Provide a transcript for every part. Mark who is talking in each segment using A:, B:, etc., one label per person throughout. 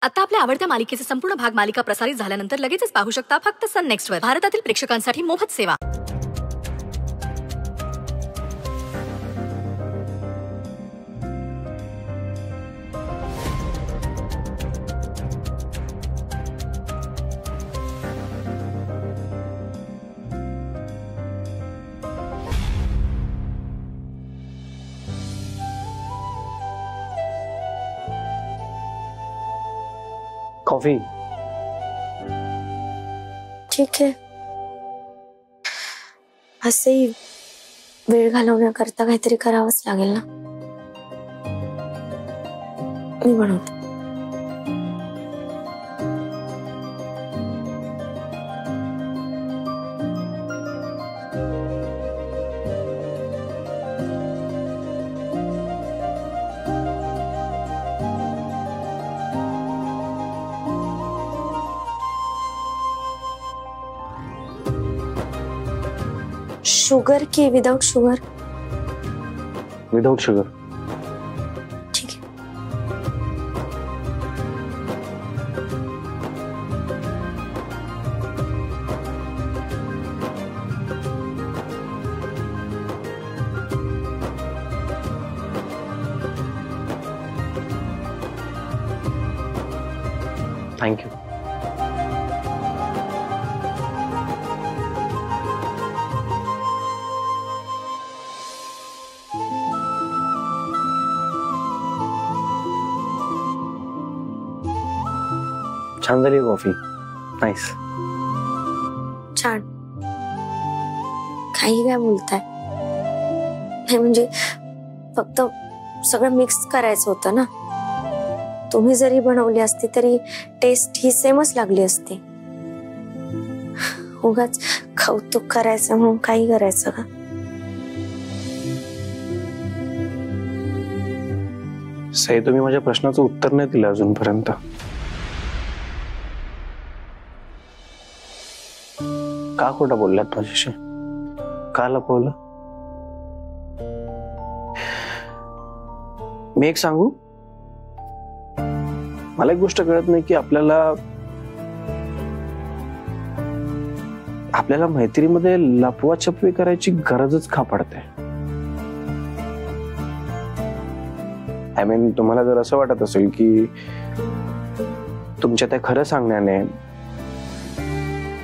A: आता आपल्या आवडत्या मालिकेचे संपूर्ण भाग मालिका प्रसारित झाल्यानंतर लगेचच पाहू शकता फक्त सन नेक्स्ट वर. भारतातील प्रेक्षकांसाठी मोफत सेवा.
B: कॉफी.
C: ठीक आहे. असेही वेळ घालवण्याकरता काहीतरी करावंच लागेल ना. मी बनवते. शुगर की विदाउट शुगर?
B: Without sugar.
C: ठीक है.
B: Thank you. छान झाली कॉफी. नाईस.
C: छान. काही काय बोलताय? नाही म्हणजे फक्त सगळं मिक्स करायचं होतं ना. तुम्ही जरी बनवली असती तरी टेस्ट ही सेमच लागली असती. उगाच कौतुक करायचं म्हणून काही करायचं का?
B: सई, तुम्ही माझ्या प्रश्नाचं उत्तर नाही दिलं अजूनपर्यंत. का खोटं बोललात माझ्याशी? का लपवलं? मी एक सांगू, मला एक गोष्ट कळत नाही की आपल्याला मैत्रीमध्ये लपवाछपवी करायची गरजच का पडते? आय मीन, तुम्हाला जर असं वाटत असेल की तुमच्या त्या खरं सांगण्याने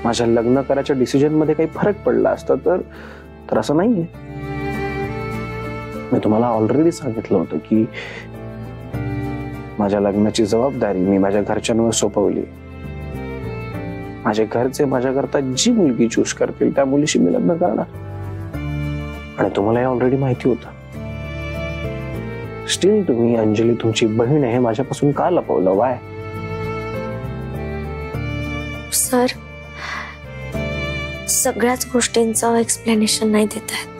B: माझ्या लग्न करायच्या डिसिजन मध्ये काही फरक पडला असता तर असं नाहीये. मी तुम्हाला ऑलरेडी सांगितलं होतं की माझ्या लग्नाची जबाबदारी मी माझ्या घरच्यांवर सोपवली. माझे घरचे माझ्याकरता जी मुलगी चूज करतील त्या मुलीशी मी लग्न करणार. आणि तुम्हाला हे ऑलरेडी माहिती होतं. स्टील तुम्ही अंजली तुमची बहीण आहे माझ्यापासून का लपवलं? वाय?
C: सर, सगळ्याच गोष्टींचं एक्सप्लेनेशन नाही देत आहेत.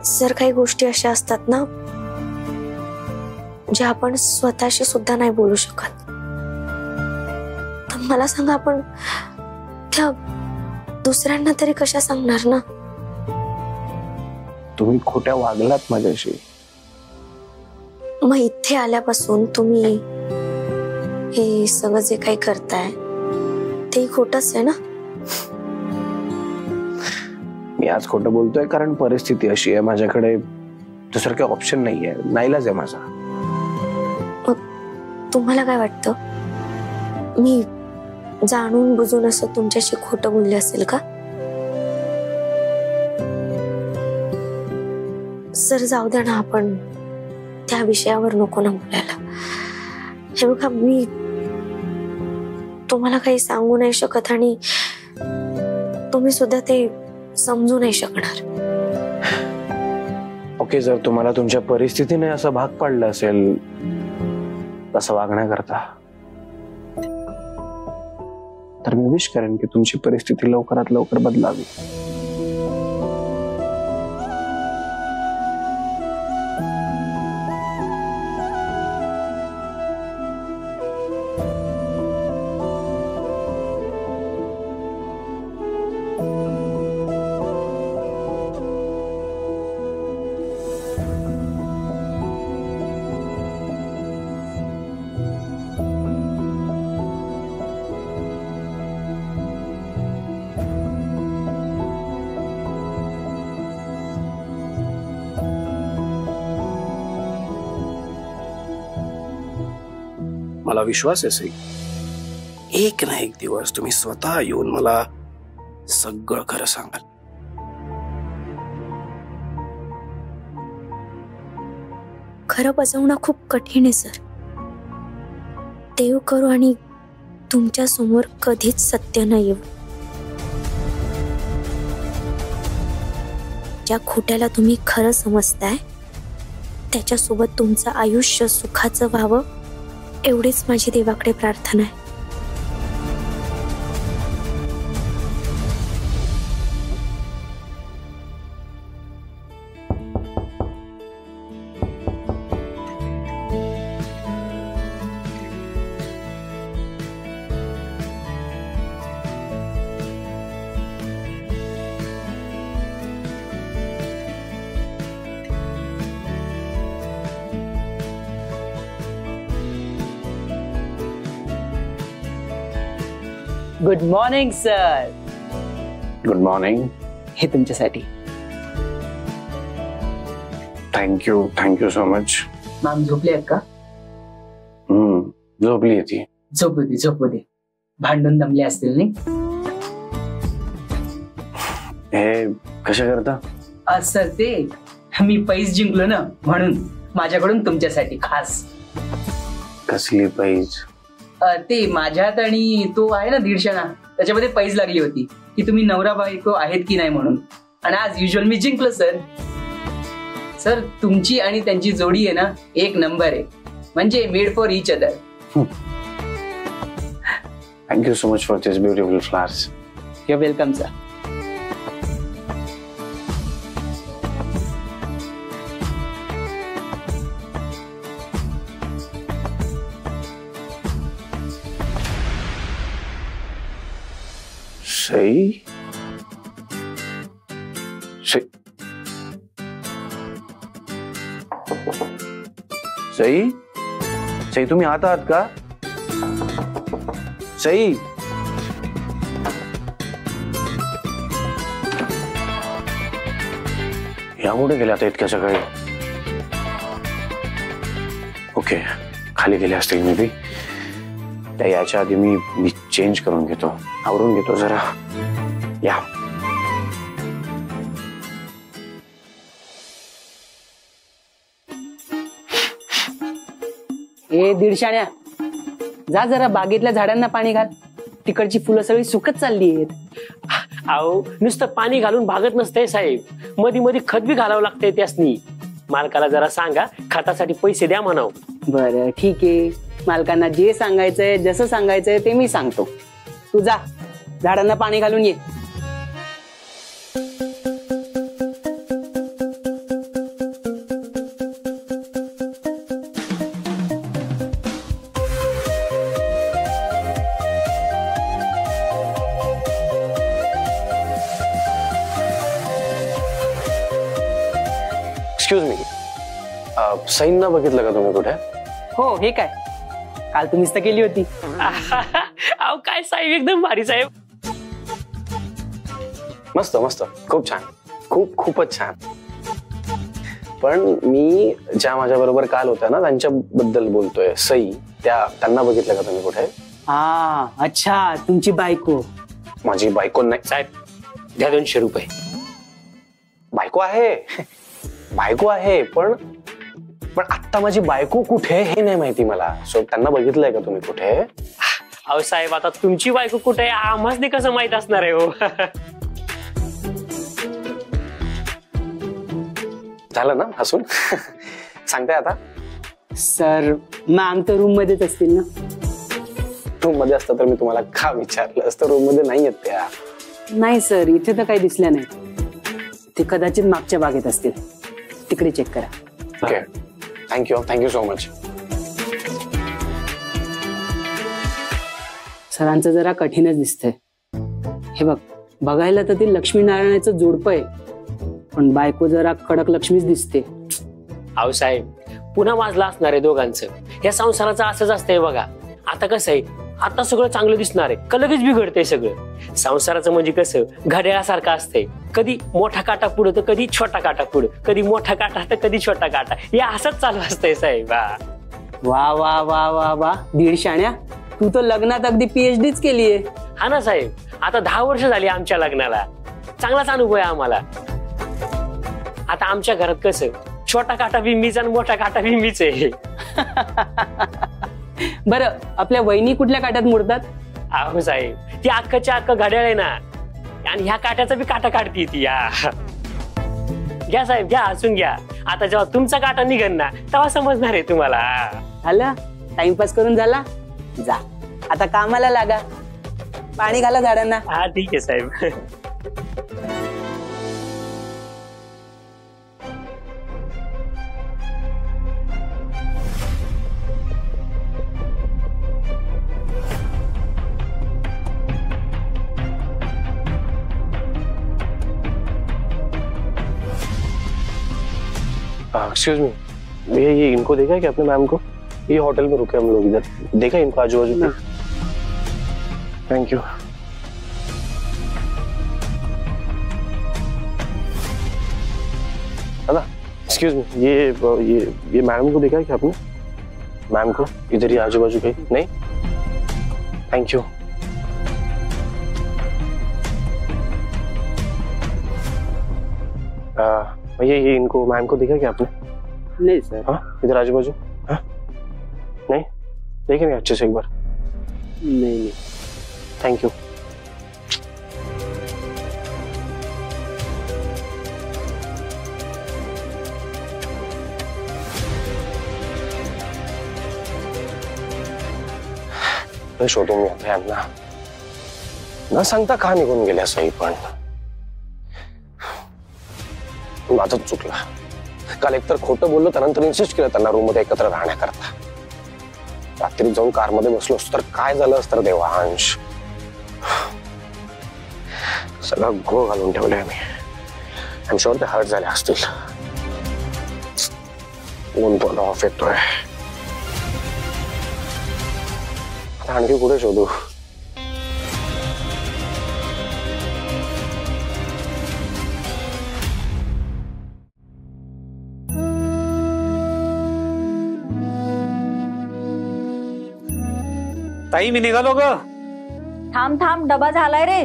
C: सर, काही गोष्टी अशा असतात ना ज्या आपण स्वतःशी सुद्धा नाही बोलू शकत. तर मला सांगा, आपण त्या दुसऱ्यांना तरी कशा सांगणार ना?
B: तुम्ही खोट्या वागलात माझ्याशी.
C: मग इथे आल्यापासून तुम्ही हे सगळं जे काही करताय ते खोटंच आहे ना?
B: मी आज खोटं बोलतोय कारण परिस्थिती अशी आहे. माझ्याकडे दुसरं काही ऑप्शन नाहीये. नाईलाज आहे माझा.
C: मग तुम्हाला काय वाटतं, मी जाणून बुजून असं तुमच्याशी खोटं बोलले असेल का? सर, जाऊ द्या ना, आपण त्या विषयावर नको ना बोलायला. हे बघा, मी तुम्हाला काही सांगू नाही शकत आणि तुम्ही सुद्धा ते समजू नाही शकणार.
B: ओके, जर तुम्हाला तुमच्या परिस्थितीने असं भाग पाडलं असेल तसं वागण्याकरता, तर मी विश करेन की तुमची परिस्थिती लवकरात लवकर बदलावी.
D: मला विश्वास आहे सई, एक ना एक दिवस तुम्ही स्वतः येऊन मला सगळं खरं सांगाल.
C: खरं बसवणं खूप कठीण आहे सर. देव करू आणि तुमच्या समोर कधीच सत्य नाही येऊ. ज्या खोट्याला तुम्ही खरं समजताय त्याच्यासोबत तुमचं आयुष्य सुखाचं व्हावं एवढीच माझी देवाकडे प्रार्थना आहे.
E: Good morning sir.
B: Good morning.
E: हे तुमच्यासाठी.
B: Thank you so much.
E: मॅम झोपले आहेत का?
B: झोपली ती.
E: झोपू दे. भांडून दमले असतील नाही?
B: हे कशा करता?
E: सर ते मी पैज जिंकलो ना म्हणून माझ्याकडून तुमच्यासाठी खास.
B: कसली पैज?
E: ते माझ्यात आणि तो आहे ना 150 ना त्याच्यामध्ये पैज लागली होती की तुम्ही नवरा बायको आहेत की नाही म्हणून. आणि आज युजल मी जिंकलो सर. सर तुमची आणि त्यांची जोडी आहे ना एक नंबर आहे, म्हणजे made for each other.
B: Thank you so much for this beautiful flowers.
E: You are welcome sir.
B: Sai Sai Sai तुम्ही आत आहात का? सई या कुठे गेल्या आता इतक्या सकाळी? ओके, खाली गेले असतील मी बी. त्या याच्या आधी मी चेंज करून घेतो, आवरून घेतो जरा. या
E: ए 150 जा जरा बागेतल्या झाडांना पाणी घाल. तिकडची फुलं सगळी सुकत चालली आहेत.
F: अहो नुसतं पाणी घालून भागत नसतंय साहेब, मध्ये मध्ये खत बी घालावं लागतंय त्यासनी. मालकाला जरा सांगा खतासाठी पैसे द्या म्हणाव.
E: बरं ठीक आहे, मालकांना जे सांगायचंय जसं सांगायचंय ते मी सांगतो. तू जा झाडांना पाणी घालून ये.
B: एक्सक्यूज मी, सईंना बघितलं का तुम्ही कुठे?
E: हो, हे काय काल तुम्हीच तर केली होती.
F: अहो काय साहेब, एकदम भारी साहेब.
B: मस्त मस्त, खूप छान, खूपच छान. पण मी ज्या माझ्या बरोबर काल होत्या ना त्यांच्याबद्दल बोलतोय. सई, त्यांना बघितलं का तुम्ही कुठे?
E: हा अच्छा, तुमची बायको.
B: माझी बायको नाही
F: साहेब, द्या 200 रुपये.
B: बायको आहे पण आता माझी बायको कुठे हे नाही माहिती मला. सो त्यांना बघितलंय का तुम्ही कुठे?
F: अहो साहेब, आता तुमची बायको कुठे आहे आम्हाला कसं माहित असणार आहे हो?
B: झालं ना हसून? सांगताय आता?
E: सर मॅम तर रूम मध्येच असतील ना.
B: रूम मध्ये असतं तर मी तुम्हाला का विचारलं असतं? रूम मध्ये नाही येत त्या.
E: नाही सर, इथे तर काही दिसल्या नाही. ते कदाचित मागच्या बागेत असतील, तिकडे चेक करा.
B: Okay, thank you so much.
E: सरांचं जरा कठीणच दिसतंय. हे बघायला तर ते लक्ष्मीनारायणाचं जोडपं आहे, पण बायको जरा कडक लक्ष्मीच दिसते.
F: अहो साहेब, पुन्हा वाजला असणार आहे दोघांचं. या संसाराचं असंच असतंय बघा. आता कसं आहे, आता सगळं चांगलं दिसणार आहे का लगेच बिघडतंय सगळं. संसाराचं म्हणजे कसं घड्याळासारखं असतंय, कधी मोठा काटा पुढं तर कधी छोटा काटा पुढं, कधी मोठा काटा तर कधी छोटा काटा. या असंच चालू असतंय साहेब.
E: वा वा वा वा वा, दीडशाण्या, तू तर लग्नात अगदी PhDच केलीये.
F: हा ना साहेब, आता 10 वर्ष झाली आमच्या लग्नाला. चांगलाच अनुभव आहे आम्हाला. आता आमच्या घरात कसं छोटा काटा बी मीच आणि मोठा काटा बी मीच आहे.
E: बरं, आपल्या वहिनी कुठल्या काट्यात मोडतात?
F: अहो साहेब, ती अख्खच्या अख्ख घड्याळ आहे ना, आणि ह्या काट्याचा बी काटा काढती ती. घ्या साहेब घ्या, हसून घ्या. आता जेव्हा तुमचा काटा निघन ना तेव्हा समजणार आहे तुम्हाला.
E: झालं, टाइमपास करून झाला. जा आता कामाला लागा, पाणी घाला झाडांना.
F: हा ठीक आहे साहेब.
B: एक्सक्यूज मी, ये इनको देखा है क्या आपने मैम को? ये होटल में रुके हम लोग, इधर देखा इनको आजू बाजू? Thank you. दादा एक्सक्यूज मी, ये मैडम को देखा है क्या आपने? मैम को इधर ही आजू बाजू कहीं नहीं? Thank you. ये इनको मैम को देखा क्या आपने?
E: नहीं सर.
B: हाँ इधर आजू बाजू? हाँ नहीं देखेंगे अच्छे से एक बार.
E: नहीं.
B: Thank you. शोधून मी आता यांना न सांगता का निघून गेल्या सई. पण माझंच चुकलं. काल एकतर खोटं बोललो, त्यानंतर इन्सिस्ट केलं त्यांना रूम मध्ये एकत्र राहण्याकरता. रात्री जाऊन कार मध्ये बसलो तर काय झालं असतं देवांश. सगळं घोळ घालून ठेवलंय मी. आय एम शुअर ते हर्ट झाले असतील. ऊन पण ऑफ येतोय. आता आणखी कुठे शोधू?
G: ताई मी निघालो ग.
H: थांब थांब, डबा झालाय रे.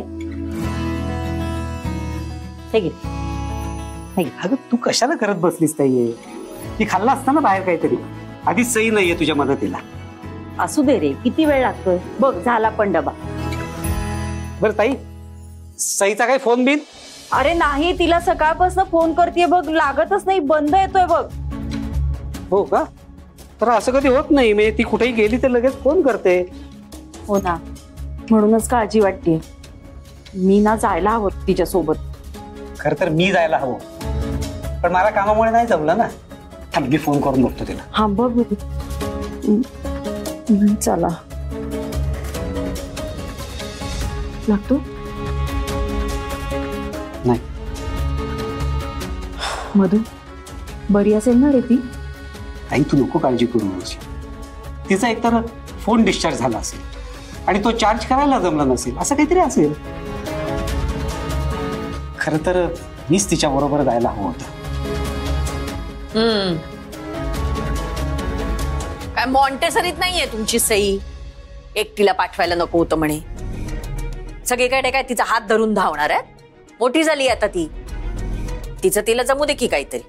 H: हे घे.
G: अगं तू कशाला करत बसलीस ताई? ती खाल्ला असता ना बाहेर काहीतरी. आधीच सई नाहीये तुझ्या मदतीला.
H: असू दे रे, किती वेळ लागतोय बघ, झाला पण डबा.
G: बरं ताई, सईचा काही फोन बिन?
H: अरे नाही, तिला सकाळपासून फोन करतेय बघ, लागतच नाही, बंद येतोय बघ.
G: हो का? तर असं कधी होत नाही. म्हणजे ती कुठेही गेली तर लगेच फोन करते.
H: हो ना, म्हणूनच काळजी वाटते. मी ना जायला हवं तिच्या सोबत.
G: खर तर मी जायला हवं, पण मला कामामुळे नाही जमलं ना. थांब मी फोन करून बघतो तिला.
H: हा बघ. चला लागतो.
G: नाही
H: मधू बरी असेल ना रे ती?
G: आई तू नको काळजी करू नकोस. तिचा एकतर फोन डिस्चार्ज झाला असेल आणि तो चार्ज करायला जमला नसेल, असं काहीतरी असेल. खर तर मीच तिच्या बरोबर जायला हवं होतं.
I: काय मॉन्टेसरीत नाहीये तुमची सई? एकटीला पाठवायला नको होतं म्हणे. सगळीकडे काय तिचा हात धरून धावणार आहे? मोठी झाली आता ती. तिचं तिला जमू दे की काहीतरी.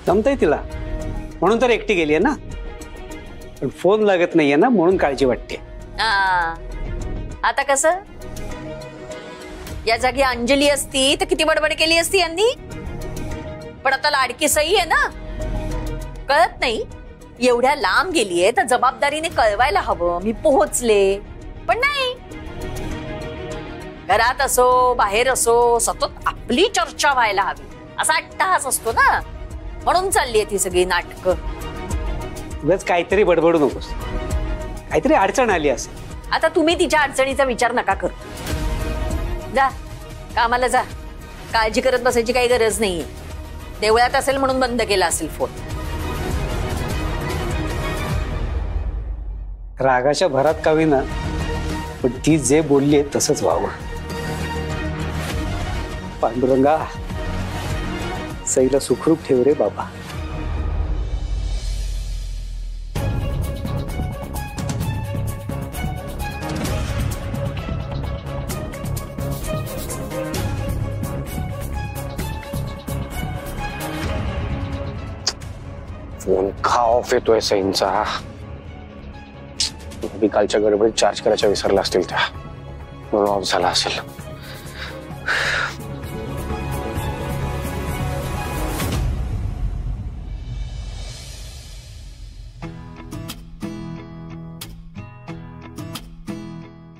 G: जमतंय तिला म्हणून तर एकटी गेलीये ना. पण फोन लागत नाहीये ना, म्हणून काळजी वाटते.
I: आता कसं? या जागी अंजली असती तर किती बडबड केली असती यांनी. पण आता लाडकी सई आहे ना, कळत नाही. एवढ्या लांब गेलीये तर जबाबदारीने कळवायला हवं, मी पोहोचले. पण नाही, घरात असो बाहेर असो सतत आपली चर्चा व्हायला हवी असा अट्टहास असतो ना. म्हणून चालली आहे ती सगळी नाटकं.
G: उगाच काहीतरी बडबडू नकोस. काहीतरी अडचण आली असेल.
I: आता तुम्ही तिच्या अडचणीचा विचार नका करू. जा कामाला जा. काळजी करत बसायची काही गरज नाहीये. देवळात असेल म्हणून बंद केला असेल फोन.
G: रागाच्या भरात का होईना, पण ती जे बोलली तसंच व्हावं. पांडुरंगा, सईला सुखरूप ठेव रे बाबा.
B: फोन का ऑफ येतोय सईंचा? मी कालच्या गडबडीत चार्ज करायच्या विसरला असतील त्या, म्हणून ऑफ झाला असेल.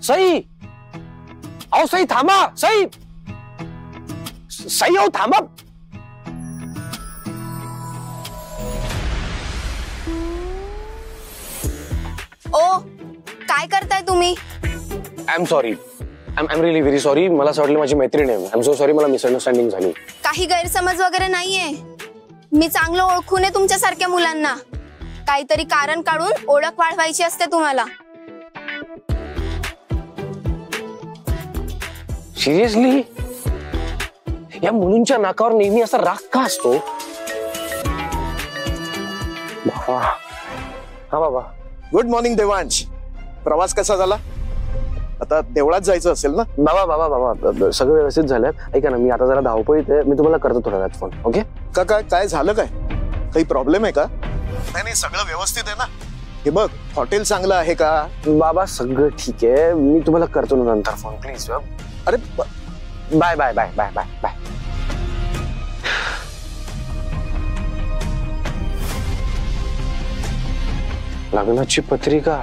B: सई, अहो सई थांबा. सई, सई अहो थांबा.
C: ओ, काय करताय तुम्ही?
B: I am sorry. I am really very sorry. मला असं वाटलं माझी मैत्रीण आहे. I am so sorry. मला मिसअंडरस्टँडिंग झाली.
C: काही गैरसमज वगैरे नाहीये. मी चांगलं ओळखून आहे तुमच्यासारख्या मुलांना. काहीतरी कारण काढून ओळख वाढवायची असते तुम्हाला.
B: सिरियसली? या मुलींच्या नाकावर नेहमी असा राग का असतो? बाबा. हा बाबा.
J: Good morning Devansh. प्रवास कसा झाला? आता देवळात जायचं असेल ना?
B: बाबा बाबा बाबा सगळं व्यवस्थित झालं. ऐका ना, मी आता जरा धावपळीत आहे. मी तुम्हाला करतो थोड्या वेळात फोन. ओके?
J: काय झालं? काय काही प्रॉब्लेम आहे का? नाही सगळं व्यवस्थित आहे ना? हे बघ, हॉटेल चांगलं आहे का?
B: बाबा सगळं ठीक आहे. मी तुम्हाला करतो ना नंतर फोन. प्लीज.
J: अरे
B: bye bye bye bye bye bye. लग्नाची पत्रिका.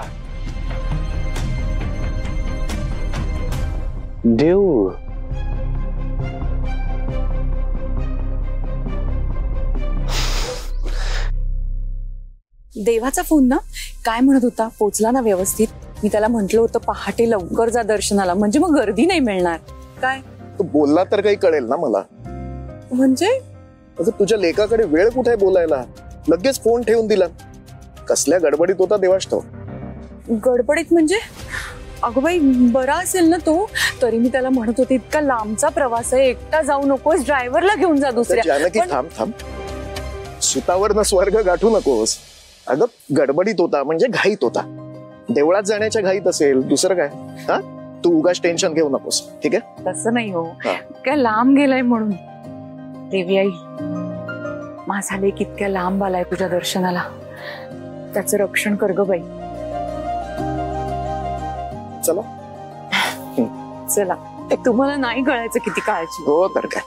B: देव.
H: देवाचा फोन ना? काय म्हणत होता? पोचला ना व्यवस्थित? मी त्याला म्हंटल होतं पहाटे लवकर जा दर्शनाला, म्हणजे मग गर्दी नाही मिळणार. काय
J: तू बोलला तर काही कळेल ना मला.
H: म्हणजे
J: अगं तुझ्या लेकाकडे वेळ कुठे आहे बोलायला? लगेच फोन ठेवून दिला. कसल्या गडबडीत होता देवाश तो?
H: गडबडीत म्हणजे? अगं बाई, बरा असेल ना तो. तरी मी त्याला म्हणत होते इतका लांबचा प्रवास आहे, एकटा जाऊ नकोस, ड्रायव्हरला घेऊन जा दुसऱ्या.
J: जानकी थांब थांब. सुतावर न स्वर्ग गाठू नकोस. अगं गडबडीत होता म्हणजे घाईत होता. देवळात जाण्याच्या घाईत असेल, दुसरं काय? हा, तू उगाच टेन्शन घेऊ नकोस. ठीक आहे?
H: तसं नाही हो, काय लांब गेलाय म्हणून. देवी आई, माझा लेक इतक्या लांब आलाय तुझ्या दर्शनाला, त्याचं रक्षण कर ग बाई.
J: चला
H: चला. तुम्हाला नाही कळायचं किती काळजी.
J: हो तर काय.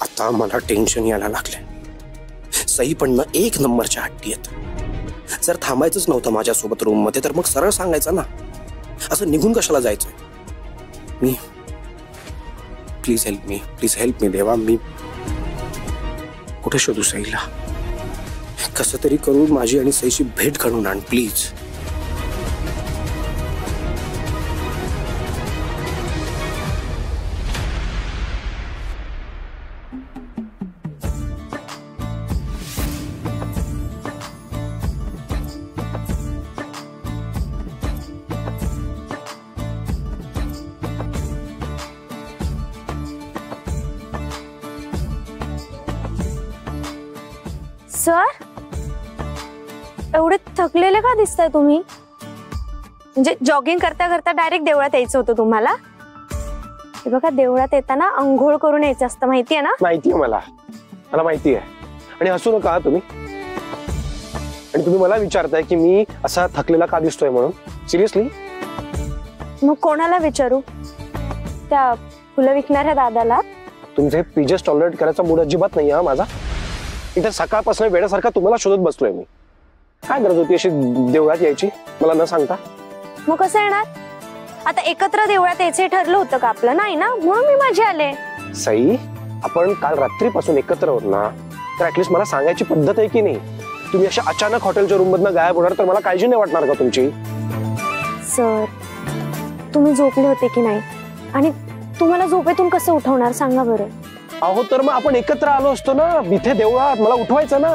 D: आता मला टेन्शन यायला लागले. सई पण ना एक नंबरच्या हट्टी आहेत. जर थांबायचंच नव्हतं माझ्यासोबत रूम मध्ये तर मग सरळ सांगायचं ना. असं निघून कशाला जायचं? मी प्लीज हेल्प मी देवा. मी कुठे शोधू सईला? कसं तरी करून माझी आणि सईची भेट घडवून आण प्लीज.
C: सर, एवढे थकलेले का दिसताय तुम्ही? म्हणजे जॉगिंग करता करता डायरेक्ट देवळात यायचं होतं तुम्हाला? हे बघा, देवळात येताना अंघोळ करून यायचं असतं, माहितीये ना?
B: माहितीये मला माहितीये. आणि हसू नका तुम्ही. आणि तुम्ही मला विचारताय की मी असा थकलेला का दिसतोय म्हणून? सिरियसली?
C: मग कोणाला विचारू? त्या फुलं विकणाऱ्या दादाला?
B: तुमचे पीजेस टॉलरेट करायचा मूड अजिबात नाही हा माझा. इथे सकाळपासून वेड्यासारखा तुम्हाला शोधत बसलोय मी. काय गरज होती अशी देवळात यायची मला न सांगता?
C: मग कसं येणार? आता एकत्र देवळात यायचे ठरलं होतं का आपलं? नाही ना, म्हणून मी माझे आले.
B: सई, आपण काल रात्रीपासून एकत्र होत ना, तर ऍटलीस्ट मला सांगायची पद्धत आहे की नाही? तुम्ही अशा अचानक हॉटेलच्या रूम मधनं गायब होणार तर मला काळजी नाही वाटणार का तुमची?
C: सर, तुम्ही झोपले होते की नाही? आणि तुम्हाला झोपेतून कसं उठवणार सांगा बरं?
B: अहो, तर मग आपण एकत्र आलो असतो ना इथे देवळात. मला उठवायचं ना.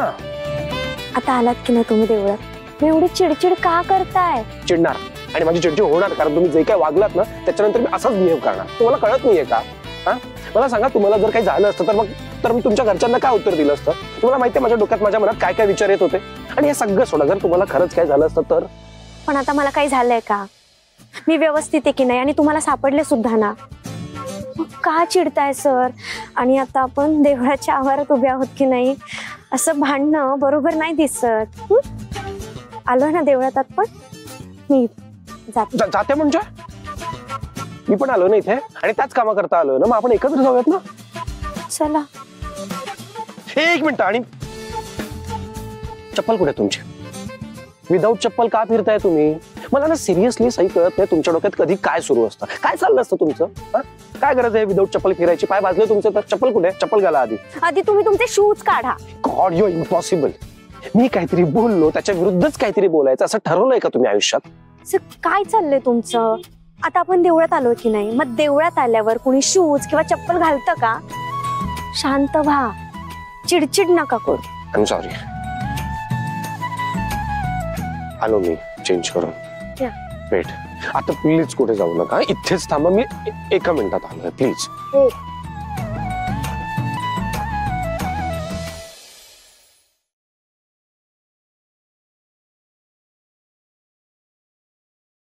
C: आता आलात की नाही तुम्ही देवळात? मी एवढी चिडचिड का करताय?
B: चिडणार, आणि माझी चिडचिड होणार, कारण तुम्ही जे काही वागलात ना त्याच्यानंतर मी असाच बिहेव करणार. तुम्हाला कळत नाहीये का? हा, मला सांगा, तुम्हाला जर काही झालं असतं तर मी तुमच्या घरच्यांना काय उत्तर दिलं असतं? तुम्हाला माहितीये माझ्या डोक्यात, माझ्या मनात काय काय विचार येत होते. आणि हे सगळं सोडा, जर तुम्हाला खरंच काय झालं असतं तर?
C: पण आता मला काही झालंय का? मी व्यवस्थित आहे की नाही आणि तुम्हाला सापडले सुद्धा ना. मग का चिडताय सर? आणि आता आपण देवळाच्या आवारात उभे आहोत की नाही असं भांडणं बरोबर नाही दिसत. आलो ना देवळात आपण, मी
B: जाते म्हणजे मी पण आलो ना इथे आणि त्याच कामा करता आलोय ना, मग आपण एकत्र जाऊयात ना.
C: चला.
B: एक मिनिट, आणि चप्पल कुठे तुमची? विदाऊट चप्पल का फिरताय तुम्ही? मला ना सिरियसली सही कळत नाही तुमच्या डोक्यात कधी काय सुरू असतं, काय चाललं असतं तुमचं. काय गरज आहे विदाऊट चप्पल फिरायची? पाय भाजले तुमचे तर चप्पल कुठे? चप्पल घाला आधी
C: तुम्ही तुमचे शूज काढा.
B: God, you impossible. मी काहीतरी बोललो त्याच्या विरुद्धच काहीतरी बोलायचं असं ठरवलंय का तुम्ही आयुष्यात?
C: काय चाललंय तुमचं? आता आपण देवळात आलो की नाही, मग देवळात आल्यावर कुणी शूज किंवा चप्पल घालतं का? शांत व्हा, चिडचिड नका करू.
B: I am sorry. आलो मी चेंज करून. वेट, आता प्लीज कुठे जाऊ नका, इथेच थांबा, मी एका मिनिटात आलोय प्लीज.